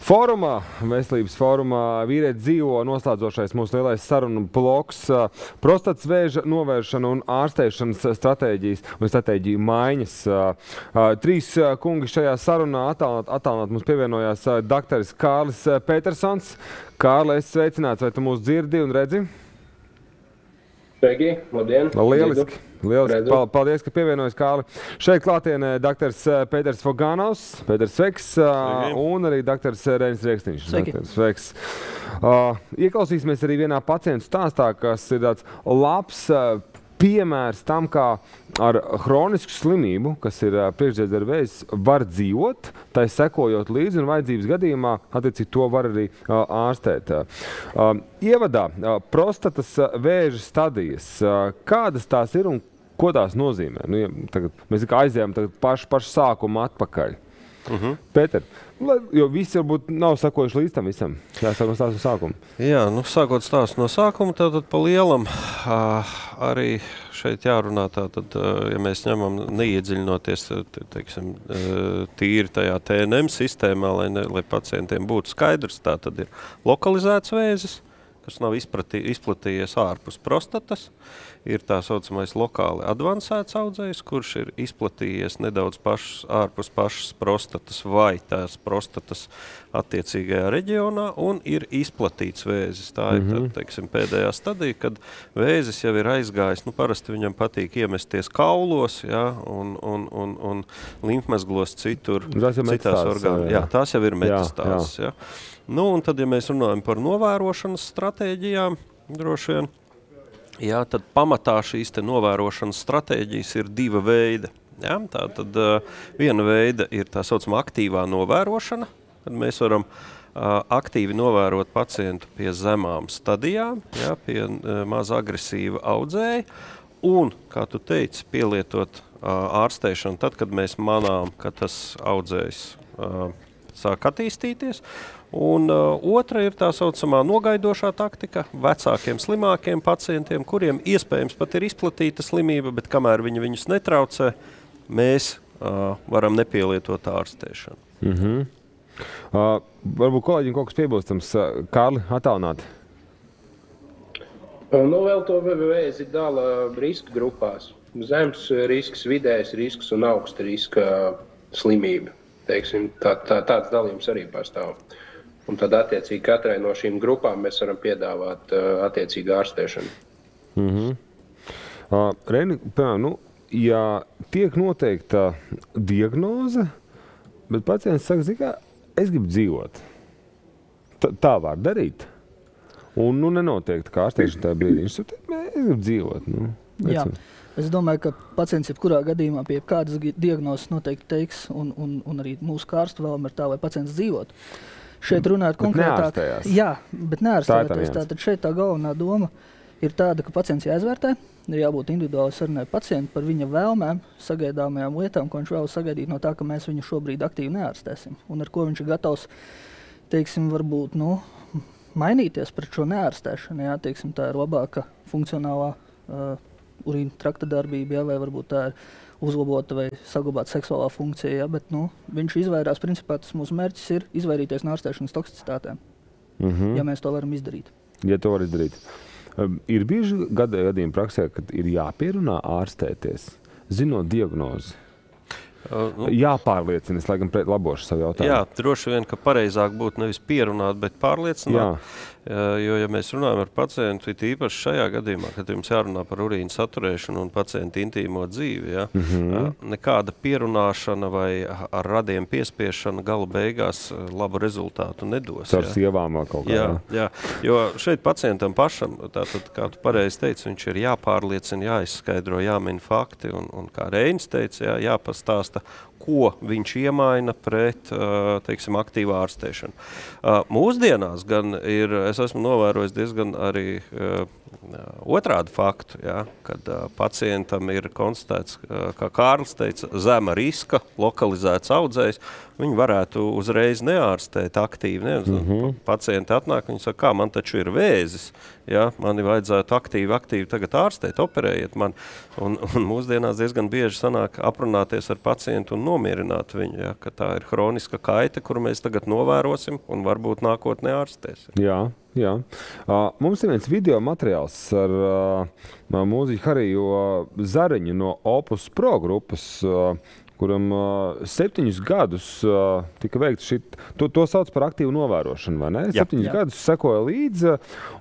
Fórumā, Veselības fórumā vīrietis dzīvo noslēdzošais mūsu lielais sarunu bloks prostatas vēža novēršana un ārstēšanas stratēģijas un stratēģiju maiņas. Trīs kungi šajā sarunā attālināt mums pievienojās daktaris Kārlis Petersons. Kārli, esi sveicināts, vai tu mūs dzirdi un redzi? Sveiki, labdien! Lieliski! Lieliski. Paldies, ka pievienojas, Kārli. Šeit klātienē daktars Pēters Foganovs, Pēters sveiks, un arī daktars Reinis Rieksniņš. Sveiks. Ieklausīsimies arī vienā pacientu stāstā, kas ir tāds labs piemērs tam, kā ar hronisku slimību, kas ir priekšdziedzera vēzis, var dzīvot, tai sekojot līdzi un vajadzības gadījumā, attiecīgi to var arī ārstēt. Ievadā prostatas vēža stadijas, kādas tās ir un ko tās nozīmē? Nu, ja tagad, mēs aizējām pašu sākumu atpakaļ. Pēter, jo visi varbūt nav sakojuši līdz tam visam. Jāsāk no stāstu sākuma. Jā, nu sākot stāstu no sākuma, tātad pa lielam arī šeit jārunā tātad, ja mēs ņemam neiedziļinoties, teiksim, tīri tajā TNM sistēmā, lai pacientiem būtu skaidrs, tātad ir lokalizēts vēzis, kas nav izplatījies ārpus prostatas. Ir tā saucamais lokāli advancēts audzējs, kurš ir izplatījies nedaudz ārpus pašas prostatas vai tās prostatas attiecīgajā reģionā un ir izplatīts vēzis. Tā ir, teiksim, pēdējā stadija, kad vēzis jau ir aizgājis, nu parasti viņam patīk iemesties kaulos, ja, un limfmezglos citur, citās orgānās. Jā, tās jau ir metastāzes. Ja. Nu, un tad, ja mēs runājam par novērošanas stratēģijām, droši vien, jā, tad pamatā šīs te novērošanas stratēģijas ir diva veida. Jā, tātad viena veida ir tā saucamā aktīvā novērošana, kad mēs varam aktīvi novērot pacientu pie zemām stadijām, jā, pie maz agresīva audzēja, un, kā tu teici, pielietot ārstēšanu tad, kad mēs manām, ka tas audzējs sāk attīstīties. Un otra ir tā saucamā nogaidošā taktika vecākiem slimākiem pacientiem, kuriem iespējams pat ir izplatīta slimība, bet kamēr viņi viņus netraucē, mēs varam nepielietot ārstēšanu. Varbūt kolēģiem kaut kas piebilstams. Kārli, attālināt? Nu, vēl to vēzi dala riska grupās. Zems risks, vidējs risks un augsta riska slimība. Teiksim, tāds dalījums arī pastāv. Un tad attiecīgi katrai no šīm grupām mēs varam piedāvāt attiecīgu ārstēšanu. Reini, piemēram, nu, ja tiek noteikta diagnoze, bet pacients saka, zini, es gribu dzīvot. Tā var darīt. Un nu nenoteikti kā ārstēšana tajā brīdī. Viņš saka, es gribu dzīvot. Nu, jā. Es domāju, ka pacients jebkurā gadījumā pie kādas diagnozes noteikti teiks, un arī mūsu ārstu vēlam ir tā, lai pacients dzīvot. Šeit runāt konkrētāk. Jā, bet neārstējoties. Tātad šeit tā galvenā doma ir tāda, ka pacients jāizvērtē, ir jābūt individuāli sarunai pacientu par viņa vēlmēm, sagaidāmajām lietām, ko viņš vēlas sagaidīt no tā, ka mēs viņu šobrīd aktīvi neārstēsim. Un ar ko viņš ir gatavs, teiksim, varbūt, nu, mainīties pret šo neārstēšanu. Jā, teiksim, tā ir labāka funkcionālā urīna trakta darbība, jā, vai varbūt tā ir uzlabota vai saglabāta seksuālā funkcija, ja, bet nu, viņš izvairās, principā tas mūsu mērķis ir izvairīties no ārstēšanas toksicitātēm, ja mēs to varam izdarīt. Ja to var izdarīt. Ir bieži gadījumi praksē, kad ir jāpierunā ārstēties, zinot diagnozi. Jāpārliecinas, lai gan labošu savu jautājumu. Jā, droši vien, ka pareizāk būtu nevis pierunāt, bet pārliecināt. Jo, ja mēs runājam ar pacientu, it īpaši šajā gadījumā, kad jums jārunā par urīna saturēšanu un pacienta intīmo dzīvi, ja, nekāda pierunāšana vai ar radiem piespiešana gala beigās labu rezultātu nedos. Ar sievām vēl kaut kā. Jā, jo šeit pacientam pašam, tātad, kā tu pareizi teici, viņš ir jāpārliecina, jāizskaidro, jāmin fakti, un kā Reinis teica, jāpastāsta, ko viņš iemaina pret, teiksim, aktīvu ārstēšanu. Mūsdienās gan ir, es esmu novērojis diezgan arī otrādu faktu, ja, kad pacientam ir konstatēts, kā Kārlis teica, zema riska, lokalizēts audzējs, viņi varētu uzreiz neārstēt aktīvi. Pacienti atnāk, viņi saka, kā man taču ir vēzis, ja, mani vajadzētu aktīvi tagad ārstēt, operējiet mani. Un mūsdienās diezgan bieži sanāk aprunāties ar pacientu un nomierināt viņu, ja, ka tā ir hroniska kaita, kuru mēs tagad novērosim un varbūt nākotnē ārstēsim. Jā. Mums ir viens video materiāls ar mūziķu Hariju Zariņu no Opus Pro grupas, kuram 7 gadus tika veikts to sauc par aktīvu novērošanu, vai ne? 7 gadus sekoja līdzi,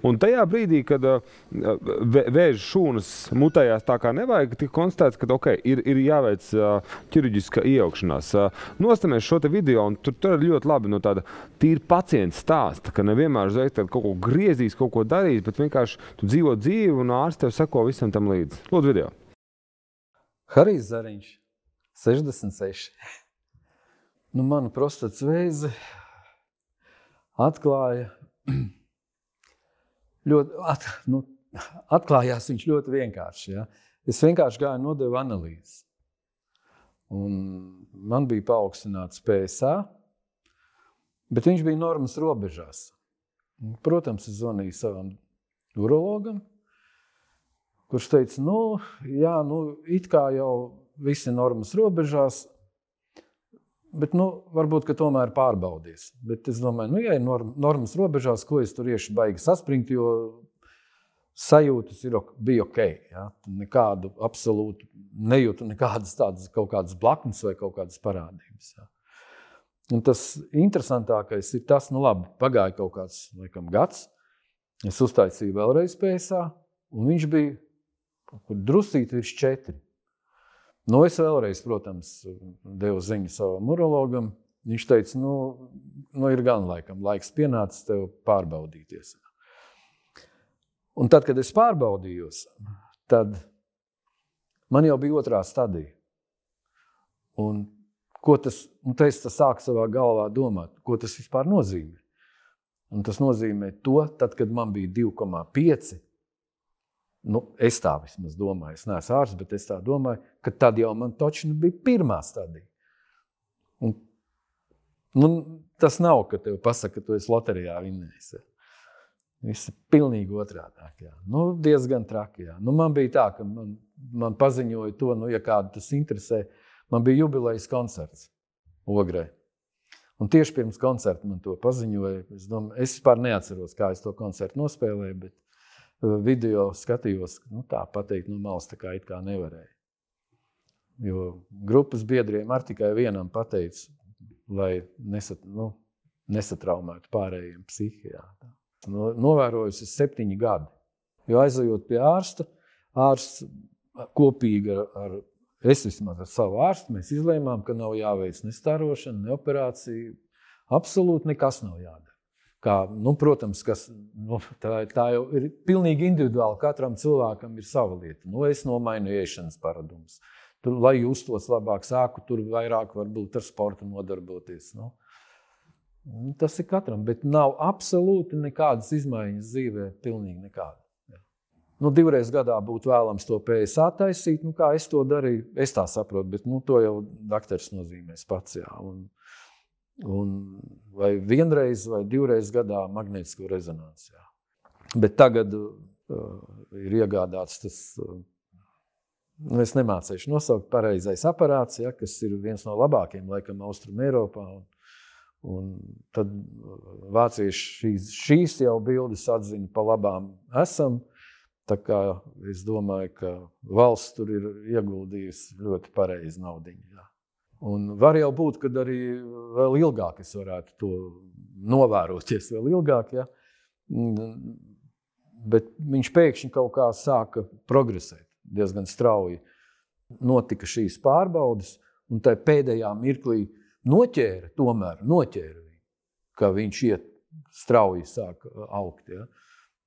un tajā brīdī, kad vēža šūnas mutējās tā kā nevajag, tika konstatēts, ka ir jāveic ķirurģiska iejaukšanās. Nostamies šo te video, un tur ir ļoti labi no tāda tīra pacienta stāsta, ka nevienmēr uzreiz kaut ko griezīs, kaut ko darīs, bet vienkārši tu dzīvo dzīvi, un ārsts tev seko visam tam līdzi. Lūdzu video. Harijs Zariņš. 66. Manu prostatas vēzi atklāja atklājās viņš ļoti vienkārši. Ja? Es vienkārši gāju nodevu analīzes. Un man bija paaugstināts PSA, bet viņš bija normas robežās. Protams, es zvanīju savam urologam, kurš teica, it kā jau visi normas robežās, bet, varbūt, ka tomēr pārbaudies. Bet es domāju, ja ir normas robežās, ko es tur iešu baigi saspringt, jo sajūtas bija ok. Ja? Nekādu absolūtu nejūtu, nekādas tādas kaut kādas blaknes vai kaut kādas parādības. Ja? Un tas interesantākais ir tas, labi, pagāja kaut kāds, laikam, gads, es uztaisīju vēlreiz PSA, un viņš bija drusīt virs 4. Es vēlreiz, protams, devu ziņu savam urologam. Viņš teica, ir gan laiks pienācis tev pārbaudīties. Un tad, kad es pārbaudījos, tad man jau bija 2. stadija. Un es sāku savā galvā domāt, ko tas vispār nozīmē. Un tas nozīmē to, tad, kad man bija 2,5, es tā vismaz domāju, es neesmu ārsts, bet es tā domāju, ka tad jau man točni bija 1. stadija. Un, tas nav, ka tev pasaka, ka tu esi loterijā vinnējis. Viss ir pilnīgi otrādāk. Jā. Diezgan traki. Jā. Man bija tā, ka man paziņoja to, ja kādu tas interesē, man bija jubilejas koncerts Ogrē. Un tieši pirms koncerta man to paziņoja. Es vispār neatceros, kā es to koncertu nospēlēju, bet video skatījos, tā pateikt, malas tā kā it kā nevarēja. Jo grupas biedriem ar tikai vienam pateica, lai nesatraumētu pārējiem psihijā. Novērojusi 7 gadi. Jo aizejot pie ārsta, ārsts kopīgi es vismaz ar savu ārstu, mēs izlēmām, ka nav jāveic ne starošana, ne operācija. Absolūti nekas nav jādara. Protams, tā jau ir pilnīgi individuāli. Katram cilvēkam ir sava lieta. Es nomainu ēšanas paradumus. Lai justos labāk, sāku tur vairāk varbūt ar sportu nodarboties. Tas ir katram, bet nav absolūti nekādas izmaiņas dzīvē, pilnīgi nekāda. 2 reizes gadā būtu vēlams to PSA taisīt, kā es to darīju, es tā saprotu, bet to jau daktars nozīmēs pats, jā. Un vai 1 reizi vai 2 reizes gadā magnētisko rezonanci. Jā. Bet tagad ir iegādāts tas, es nemācēšu nosaukt, pareizais aparāts, ja, kas ir viens no labākajiem, laikam, Austrum Eiropā. Un tad vācieši šīs jau bildes atzina pa labām esam. Tā kā es domāju, ka valsts tur ir ieguldījusi ļoti pareizi naudiņu. Jā. Un var jau būt, kad arī vēl ilgāk es varētu to novēroties vēl ilgāk, ja? Bet viņš pēkšņi kaut kā sāka progresēt diezgan strauji. Notika šīs pārbaudes, un tai pēdējā mirklī noķēra viņu, ka viņš iet strauji sāk augt. Ja?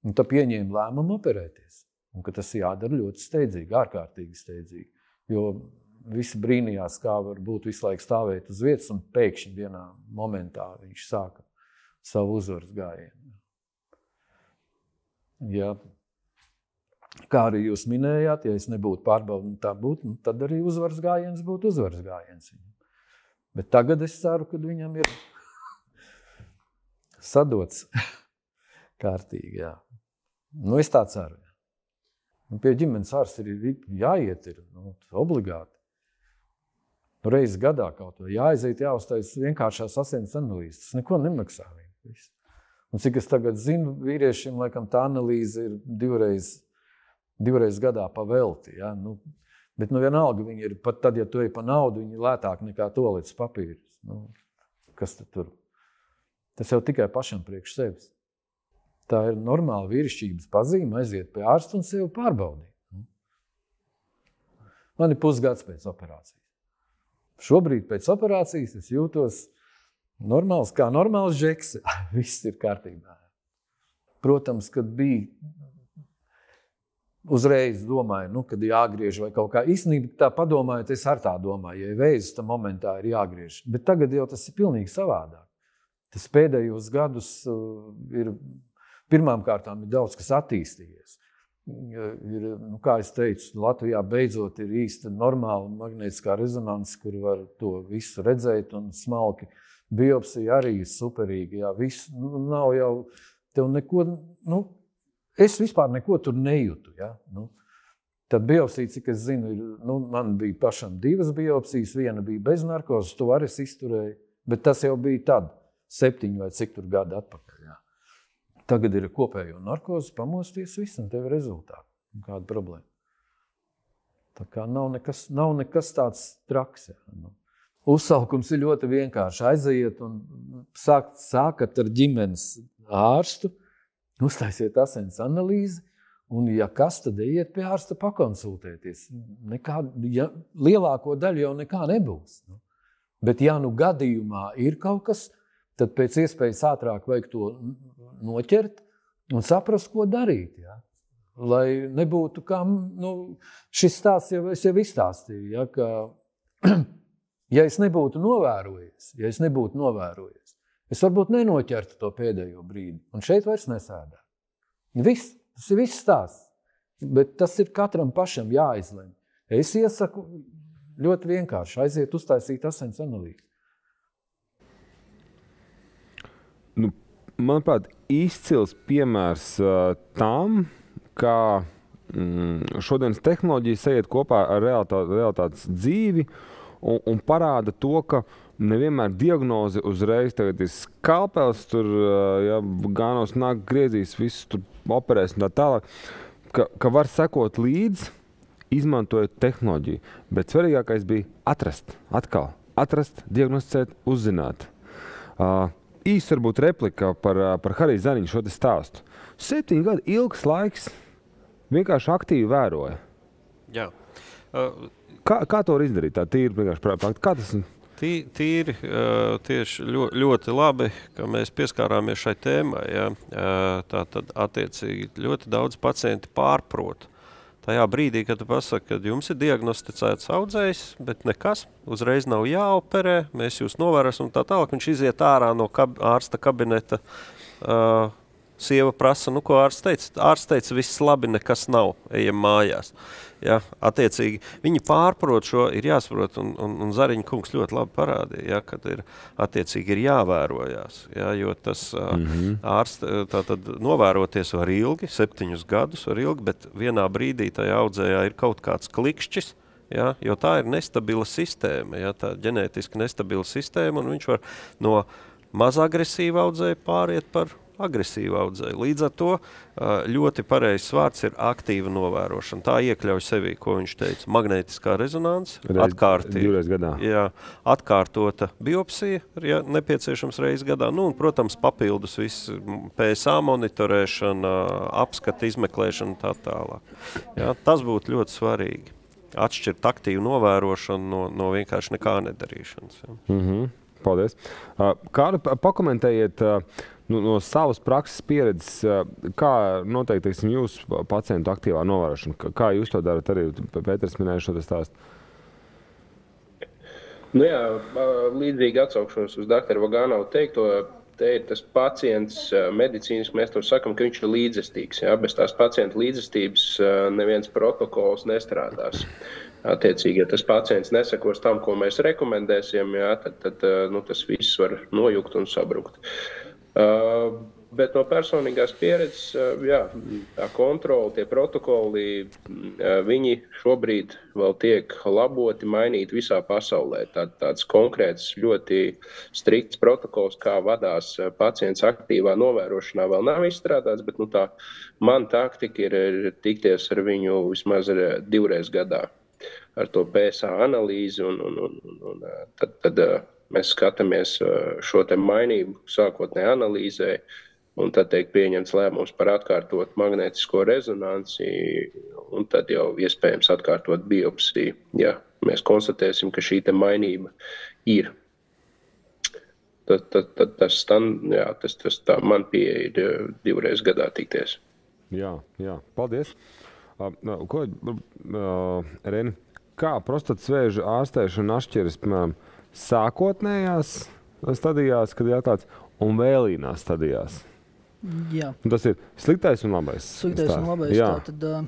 Un tad pieņēma lēmumu operēties. Un ka tas jādara ļoti steidzīgi, ārkārtīgi steidzīgi. Jo visi brīnījās, kā var būt visu laiku stāvēt uz vietas, un pēkšņi vienā momentā viņš sāka savu uzvaras gājienu. Ja, kā arī jūs minējāt, ja es nebūtu pārbaudījis, tā būtu, tad arī uzvaras gājiens būtu uzvaras gājiens. Bet tagad es ceru, ka viņam ir sadots kārtīgi. Jā. Es tā ceru. Un pie ģimenes ārsta ir jāiet, obligāti. reizi gadā kaut vai jāaiziet, jāuztais vienkāršās asins analīzes. Tas neko nemaksā. Un cik es tagad zinu, vīriešiem, laikam, tā analīze ir divreiz gadā pavelti. Ja? Bet vienalga viņi ir, pat tad, ja tu ej pa naudu, viņi ir lētāk nekā toaletes papīrs. Kas tad tur? Tas jau tikai pašam priekš sevis. Tā ir normāla vīrišķības pazīme, aiziet pie ārsta un sevi pārbaudīt. Man ir pusgads pēc operācijas. Šobrīd pēc operācijas es jūtos normāls, kā normāls žeks. Viss ir kārtībā. Protams, kad bija uzreiz domāju, kad jāgriež vai kaut kā. Īstenībā tā padomājot, es ar tā domāju, ja vēzis tam momentā ir jāgriež. Bet tagad jau tas ir pilnīgi savādāk. Tas pēdējos gadus ir, pirmām kārtām ir daudz, kas attīstījies. Kā es teicu, Latvijā beidzot ir īsta normāla magnētiskā rezonanse, kur var to visu redzēt un smalki. Biopsija arī ir superīga. Jā, viss, nav jau tev neko, es vispār neko tur nejūtu. Ja? Tad biopsija, cik es zinu, man bija pašam 2 biopsijas, viena bija bez narkozes, to arī es izturēju, bet tas jau bija tad, 7 vai cik tur gadu atpakaļ. Jā. Tagad ir kopējo narkozes, pamosties viss, un tev ir rezultāti. Kāda problēma? Tā kā nav nekas tāds traks. Jā. Uzsaukums ir ļoti vienkārši. Aiziet un sākat ar ģimenes ārstu, uztaisiet asins analīzi, un ja kas, tad ejiet pie ārsta pakonsultēties. Lielāko daļu jau nekā nebūs. Bet ja gadījumā ir kaut kas, tad pēc iespējas ātrāk vajag to noķert un saprast, ko darīt. Ja? Lai nebūtu kā, šis stāsts es jau izstāstīju, ja, ka ja es nebūtu novērojies, es varbūt nenoķertu to pēdējo brīdi, un šeit vairs nesēdā. Tas ir viss stāsts, bet tas ir katram pašam jāizlemj. Es iesaku ļoti vienkārši aiziet uztaisīt asins analīzi. Manuprāt, izcils piemērs tam, kā šodienas tehnoloģijas iet kopā ar realitātes dzīvi un parāda to, ka nevienmēr diagnoze uzreiz tagad ir skalpels, tur Ganovs nāk griezīs, visus tur operēs un tā tālāk, ka var sekot līdzi, izmantojot tehnoloģiju. Bet svarīgākais bija atrast, diagnosticēt, uzzināt. Īsti varbūt replika par Hariju Zariņu šo te stāstu. 7 gadu ilgs laiks vienkārši aktīvi vēroja. Jā. Kā to var izdarīt? Tā tīri vienkārši praktiski. Kā tas? Tīri tieši ļoti labi, ka mēs pieskārāmies šai tēmai. Ja. Tātad attiecīgi ļoti daudz pacienti pārprot. Tajā brīdī, kad tu pasaki, ka jums ir diagnosticēts audzējs, bet nekas, uzreiz nav jāoperē, mēs jūs novērosim tā tālāk, viņš iziet ārā no ārsta kabineta, sieva prasa, ko ārsts teica? Ārsts teica, viss labi, nekas nav, ejam mājās. Ja, attiecīgi, viņi pārprot šo, ir jāsaprot, un Zariņa kungs ļoti labi parādīja, ja, kad attiecīgi ir jāvērojās, ja, jo tas ārsts tātad novēroties var ilgi, 7 gadus var ilgi, bet vienā brīdī tajā audzējā ir kaut kāds klikšķis, ja, jo tā ir nestabila sistēma, ja, tā ģenētiski nestabila sistēma, un viņš var no mazagresīva audzēja pāriet par agresīvu audzēju. Līdz ar to ļoti pareizs vārds ir aktīva novērošana. Tā iekļauj sevī, ko viņš teica, magnētiskā rezonanse, atkārtota biopsija, ja nepieciešams reizi gadā, un, protams, papildus viss PSA monitorēšana, apskata, izmeklēšana tā tālāk. Ja, tas būtu ļoti svarīgi. Atšķirt aktīvu novērošanu no vienkārši nekā nedarīšanas. Ja. Paldies. Kādu pakomentējiet no savas prakses pieredzes, kā noteikti, teiksim, jūsu pacientu aktīvā novērošana? Kā jūs to darat? Arī Pēters minēja šo stāstu. Jā, līdzīgi atsaukšos uz doktoru Vaganovu teikto, te ir tas pacients medicīniski, mēs to sakam, ka viņš ir līdzestīgs. Ja? Bez tās pacienta līdzestības neviens protokols nestrādās. Attiecīgi, ja tas pacients nesakos tam, ko mēs rekomendēsim, jā, tad tas viss var nojukt un sabrukt. Bet no personīgās pieredzes, jā, tā kontrola, tie protokoli, viņi šobrīd vēl tiek laboti, mainīti visā pasaulē. Tāds konkrēts, ļoti strikts protokols, kā vadās pacients aktīvā novērošanā, vēl nav izstrādāts, bet tā man taktika ir tikties ar viņu vismaz 2 reizes gadā ar to PSA analīzi, un tad mēs skatāmies šo te mainību sākotnēji analīzē, un tad tiek pieņemts lēmums par atkārtot magnētisko rezonanci, un tad jau iespējams atkārtot biopsiju. Ja mēs konstatēsim, ka šī te mainība ir. Tad tas tā man pieeja ir 2 reizes gadā tikties. Jā, paldies. Reni, kā prostatas vēža ārstēšana atšķiras, piemēram, sākotnējās stadijās, kad ir atklāts, un vēlīnās stadijās? Jā. Un tas ir sliktais un labais. Sliktais un labais. Jā.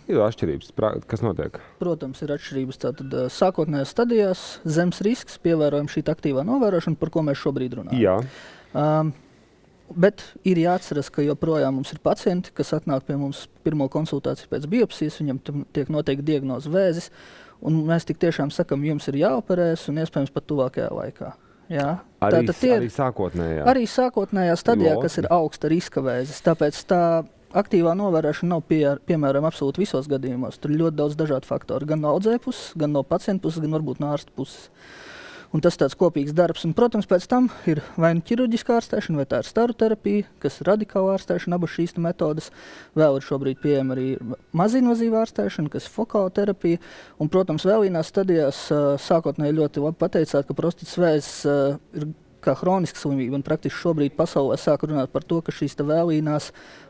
Ir atšķirības. Kas notiek? Protams, ir atšķirības. Tātad sākotnējās stadijās zems risks, pievērojam šī aktīvā novērošana, par ko mēs šobrīd runājam. Jā. Bet ir jāatceras, ka joprojām mums ir pacienti, kas atnāk pie mums pirmo konsultāciju pēc biopsijas, viņam tiek noteikti diagnoze vēzis, un mēs tik tiešām sakam, jums ir jāoperēs un iespējams pat tuvākajā laikā. Jā. Arī sākotnējā? Arī sākotnējā stadijā, kas ir augsta riska vēzis. Tāpēc tā aktīvā novērošana nav piemēram absolūti visos gadījumos. Tur ir ļoti daudz dažādu faktoru. Gan no audzēja puses, gan no pacienta puses, gan varbūt no ārsta puses. Un tas tāds kopīgs darbs. Un, protams, pēc tam ir vai nu ķirurģiskā ārstēšana, vai tā ir staru terapija, kas ir radikāla ārstēšana, abas šīs metodes. Vēl ir šobrīd pieejama arī mazinvazīva ārstēšana, kas ir fokāla terapija. Un, protams, vēlīnās stadijās sākotnēji ļoti labi pateicāt, ka prostatas vēzis ir kā hroniska slimība. Un praktiski šobrīd pasaulē sāk runāt par to, ka šīs vēlīnās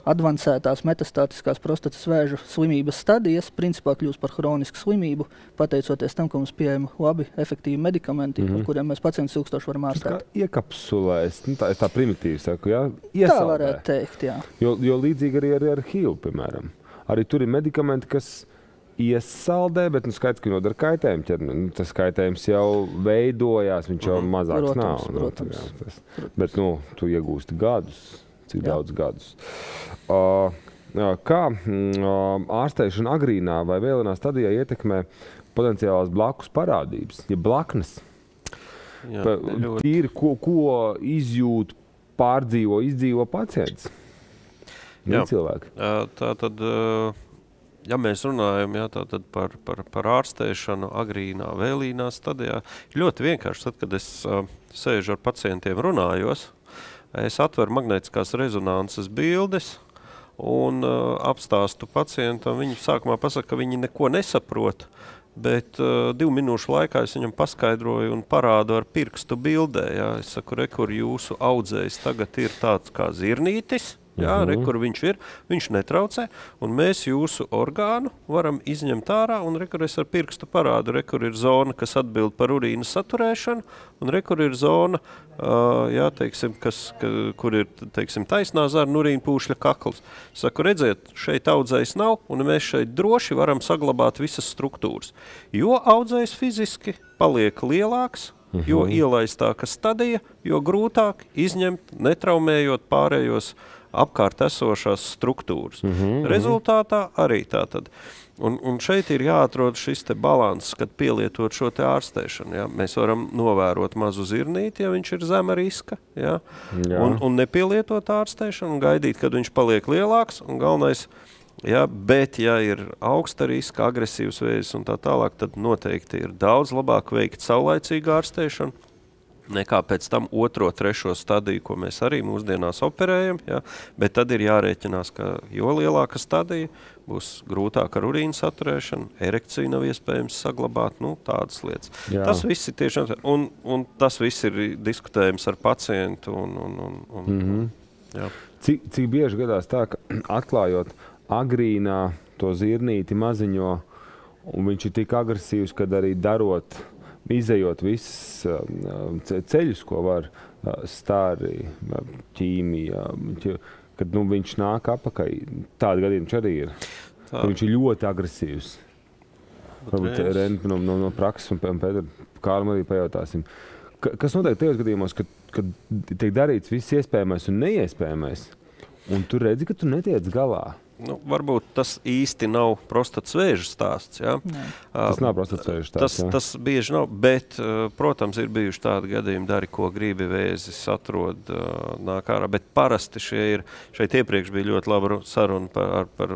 advancētās metastātiskās prostatas vēža slimības stadijas principā kļūst par hronisku slimību, pateicoties tam, ka mums pieejami labi, efektīvi medikamenti, ar kuriem mēs pacientus ilgstoši varam ārstēt. Kā iekapsulēs, tā primitīvi saku, jā? Iesaldē. Tā varētu teikt, jā. Jo līdzīgi arī ar HIV, piemēram. Arī tur ir medikamenti, kas iesaldē, bet skaidrs, ka nodara kaitējumu ķermenim. Tas kaitējums jau veidojās, viņš jau mazāks nav. Protams. Bet tu iegūsti gadus, cik daudz gadus. Kā ārstēšana agrīnā vai vēlīnā stadijā ietekmē potenciālās blakus parādības, ja blaknes? Tīri, ko izjūt, pārdzīvo, izdzīvo pacients? Cilvēki. Tātad... Ja mēs runājam par ārstēšanu agrīnā, vēlīnā stadijā, ļoti vienkārši, tad, kad es sēžu ar pacientiem runājos, es atveru magnētiskās rezonances bildes un apstāstu pacientam. Viņi sākumā pasaka, ka viņi neko nesaprot, bet 2 minūšu laikā es viņam paskaidroju un parādu ar pirkstu bildē. Jā. Es saku, kur jūsu audzējs tagad ir tāds kā zirnītis. Jā, kur viņš ir, viņš netraucē, un mēs jūsu orgānu varam izņemt ārā, un kur es ar pirkstu parādu, kur ir zona, kas atbild par urīna saturēšanu, un kur ir zona, kur ir, taisnā zarna urīna pūšļa kakls. Saku, redziet, šeit audzējs nav, un mēs šeit droši varam saglabāt visas struktūras. Jo audzējs fiziski paliek lielāks, jo ielaistāka stadija, jo grūtāk izņemt, netraumējot pārējos apkārt esošās struktūras. Rezultātā arī tātad. Un šeit ir jāatrod šis te balans, kad pielietot šo te ārstēšanu. Ja? Mēs varam novērot mazu zirnīti, ja viņš ir zema riska, ja? Un nepielietot ārstēšanu, un gaidīt, kad viņš paliek lielāks, un galvenais, ja, bet ja ir augsta riska, agresīvs vēzis un tā tālāk, tad noteikti ir daudz labāk veikt saulaicīgu ārstēšanu, nekā pēc tam 2., 3. stadiju, ko mēs arī mūsdienās operējam, ja? Bet tad ir jārēķinās, ka jo lielāka stadija būs grūtāk ar urīnu saturēšanu, erekciju nav iespējams saglabāt, tādas lietas. Jā. Tas viss ir tiešām, un tas viss ir diskutējums ar pacientu. Jā. Cik bieži gadās tā, ka atklājot agrīnā to zirnīti maziņo, un viņš ir tik agresīvs, kad arī darot, izejot visas ceļus, ko var stāri, ķīmija, kad viņš nāk apakaļ. Tādi gadījumi arī ir. Viņš ir ļoti agresīvs. Varbūt no prakses un Pēter Kārlim arī pajautāsim. Kas notiek tajos gadījumos, kad tiek darīts viss iespējamais un neiespējamais, Un tu redzi, ka tu netiec galā. Nu, varbūt tas īsti nav prostatas vēža stāsts. Ja? Tas nav prostatas vēža stāsts. Tas bieži nav, bet, protams, ir bijuši tādi gadījumi, dari, ko gribi, vēzis atrod, nāk ārā. Bet parasti šeit iepriekš bija ļoti laba saruna par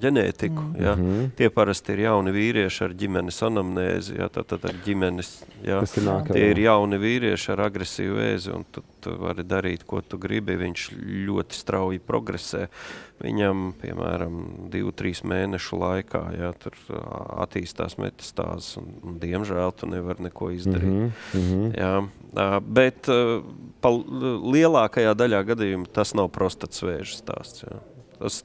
ģenētiku. Ja? Tie parasti ir jauni vīrieši ar ģimenes anamnēzi, ja? Tātad ar ģimenes, ja? Tie ir jauni vīrieši ar agresīvu vēzi, un tu vari darīt, ko tu gribi. Viņš ļoti strauji progresē. Viņam, piemēram, 2-3 mēnešu laikā, ja, tur attīstās metastāzes, un diemžēl tu nevari neko izdarīt. Jā, bet lielākajā daļā gadījumu tas nav prostatas vēža stāsts. Jā.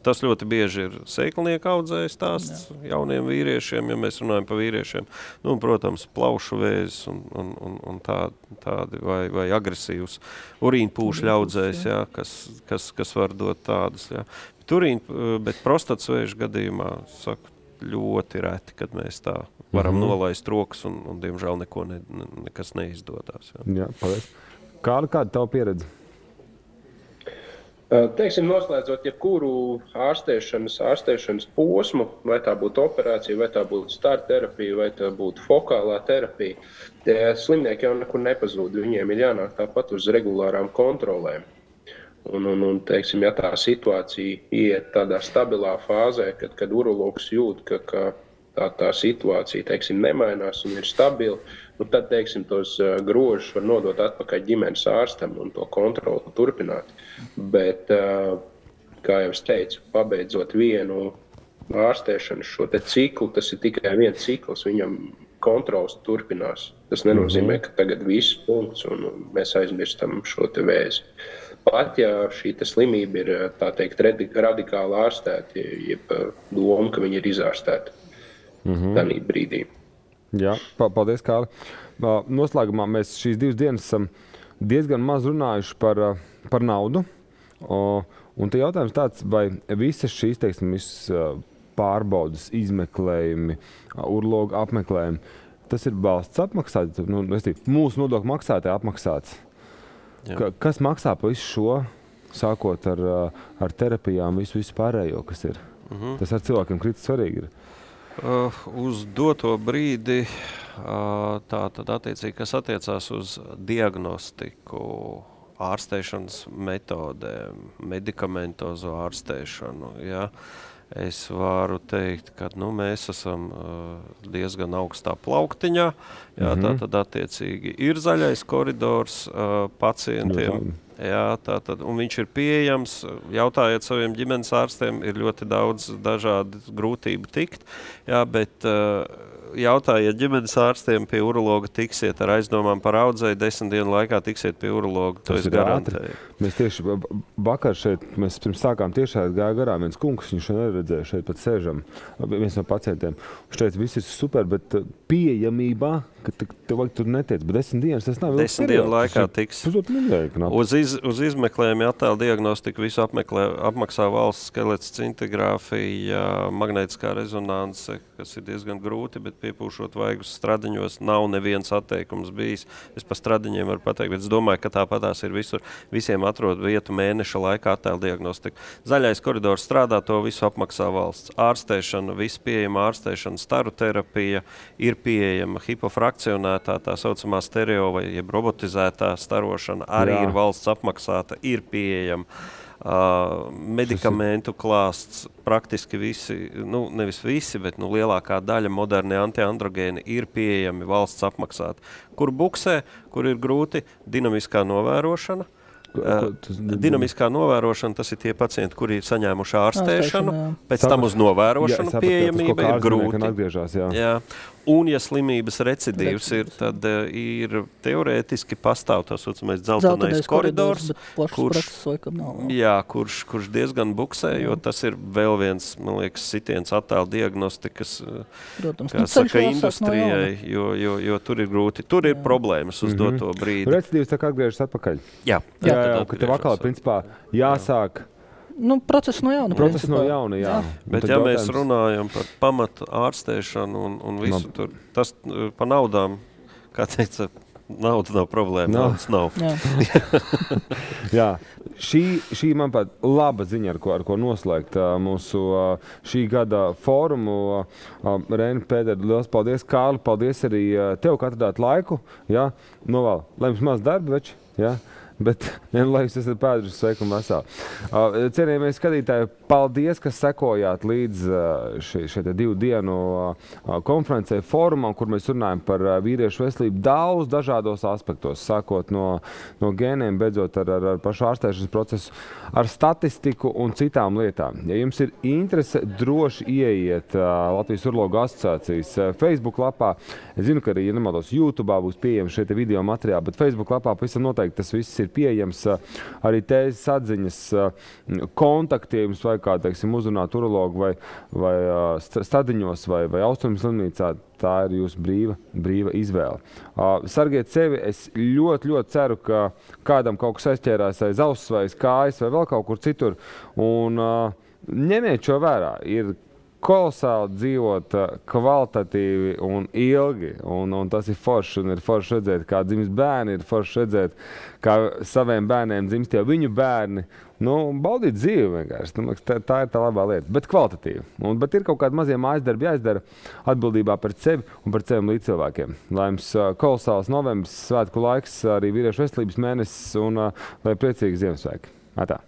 Tas ļoti bieži ir sēklnieku audzēja stāsts jauniem vīriešiem, ja mēs runājam par vīriešiem. Nu, protams, plaušu vēzis un tādi vai agresīvs urīnpūšļu audzējs, ja, kas var dot tādas. Ja. Bet prostatas vēža gadījumā, saku, ļoti reti, kad mēs tā varam nolaist rokas un diemžēl nekas neizdodās. Ja. Jā, paldies. Kāda tava pieredze? Teiksim, noslēdzot jebkuru ārstēšanas posmu, vai tā būtu operācija, vai tā būtu starterapija, vai tā būtu fokālā terapija, tie slimnieki jau nekur nepazūd. Viņiem ir jānāk tāpat uz regulārām kontrolēm. Un teiksim, ja tā situācija iet tādā stabilā fāzē, kad urologs jūt, ka tā situācija, teiksim, nemainās un ir stabila, tad, teiksim, tos grožus var nodot atpakaļ ģimenes ārstam un to kontroli turpināt. Bet, kā jau es teicu, pabeidzot vienu ārstēšanu šo te ciklu, tas ir tikai viens cikls, viņam kontrols turpinās. Tas nenozīmē, ka tagad viss punkts un mēs aizmirstam šo te vēzi. Pat, ja šī slimība ir, tā teikt, radikāli ārstēta, jeb doma, ka viņi ir izārstēti tādā brīdī. Jā, paldies, Kārli. Noslēgumā mēs šīs 2 dienas esam diezgan maz runājuši par naudu. Un te jautājums tāds, vai visas šīs, teiksim, pārbaudas, izmeklējumi, urologa apmeklējumi, tas ir valsts apmaksāts, mūsu nodokļu maksātāji apmaksāts. Kas maksā par visu šo, sākot ar terapijām, visu pārējo, kas ir? Tas ar cilvēkiem kritis svarīgi ir. Uz doto brīdi, tātad attiecīgi, kas attiecās uz diagnostiku, ārstēšanas metodēm, medikamentozo ārstēšanu, ja, es varu teikt, ka mēs esam diezgan augstā plauktiņā. Jā, tātad attiecīgi ir zaļais koridors pacientiem. Jā, tātad, un viņš ir pieejams. Jautājiet saviem ģimenes ārstiem, ir ļoti daudz dažādu grūtību tikt, jā, bet jautājiet ģimenes ārstiem, pie urologa tiksiet ar aizdomām par audzēju, 10 dienu laikā tiksiet pie urologa, to es garantēju. Mēs tieši vakar šeit, mēs pirms sākām tiešā gāja garām viens kungs, viņš neredzēja šeit pat sēžam, viens no pacientiem. Viņš teica, viss ir super, bet pieejamībā, ka tev tur netiec, bet 10 dienas tas nav. 10 dienu laikā tiks. Uz izmeklējumu attēlu diagnostiku visu apmaksā valsts skelets cintigrāfija, magnētiskā rezonanse, kas ir diezgan grūti, bet piepūšot vaigus stradiņos nav neviens atteikums bijis. Es pa stradiņiem varu pateikt, bet es domāju, ka tāpatās ir visur. Visiem atrod vietu mēneša laikā attēlu diagnostiku. Zaļais koridors strādā, to visu apmaksā valsts. Ārstēšana, viss pieejama ārstēšana, staru terapija ir pieejama, hipofrakcionētā, tā saucamā stereo vai jeb robotizētā starošana arī ir valsts apmaksāta, ir pieejama. Medikamentu klāsts, praktiski visi, nevis visi, bet lielākā daļa modernie antiandrogēni ir pieejami valsts apmaksāti. Kur buksē, kur ir grūti, dinamiskā novērošana. Dinamiskā novērošana, tas ir tie pacienti, kuri ir saņēmuši ārstēšanu, pēc tam uz novērošanu pieejamība ir grūti. Jā. Un, ja slimības recidīvs ir, tad ir teorētiski pastāv tā saucamais dzeltenais koridors, kurš diezgan buksē, jo tas ir vēl viens, man liekas, sitiens attēlu diagnostikas, kā saka, industrijai, jo tur ir grūti. Tur ir problēmas uz doto brīdi. Recidīvs tā kā atgriežas atpakaļ. Jā. Ka tev atkal, principā, jāsāk process no jauna. Jā. Bet ja mēs runājam par pamatu ārstēšanu un visu tur, tas pa naudām, kā teica, nauda nav problēma, naudas nav. Jā. Šī manuprāt, laba ziņa, ar ko noslēgt mūsu šī gada fórumu. Reini, Pēter, liels paldies. Kārli, paldies arī tev, ka atradāt laiku. Jā, novēl, lai jums maz darba, veči. Jā. Bet, lai jūs esat pēduši sveiki un veseli. Cienījamie skatītāji, paldies, ka sekojāt līdz šai 2 dienu konferencē fórumam, kur mēs runājam par vīriešu veselību daudz dažādos aspektos, sākot no gēniem, beidzot ar pašu ārstēšanas procesu, ar statistiku un citām lietām. Ja jums ir interese, droši ieiet Latvijas urologu asociācijas Facebook lapā. Es zinu, ka arī, ja nemaldos, YouTube būs pieejami šie video materiāli, bet Facebook lapā pavisam noteikti tas viss ir pieejams. Arī tēzes atziņas, kontakti, jums vai kā, teiksim, uzrunāt urologu vai Stadiņos vai Austrumu slimnīcā, tā ir jūsu brīva izvēle. Sargiet sevi, es ļoti ceru, ka kādam kaut kas aizķērās aiz auss vai kājas vai vēl kaut kur citur, un ņemiet šo vērā. Ir kolosāli dzīvot kvalitatīvi un ilgi, un tas ir forši, un ir forši redzēt, kā dzimst bērni, ir forši redzēt, kā saviem bērniem dzimst jau viņu bērni. Baudīt dzīvi vienkārši. Tā ir tā labā lieta, bet kvalitatīvi. Bet ir kaut kādi mazie mājas darbi jāizdara atbildībā par sevi un par saviem līdzcilvēkiem. Lai jums kolosāls novembris, svētku laiks, arī vīriešu veselības mēnesis un lai priecīgi Ziemassvētki. Atā.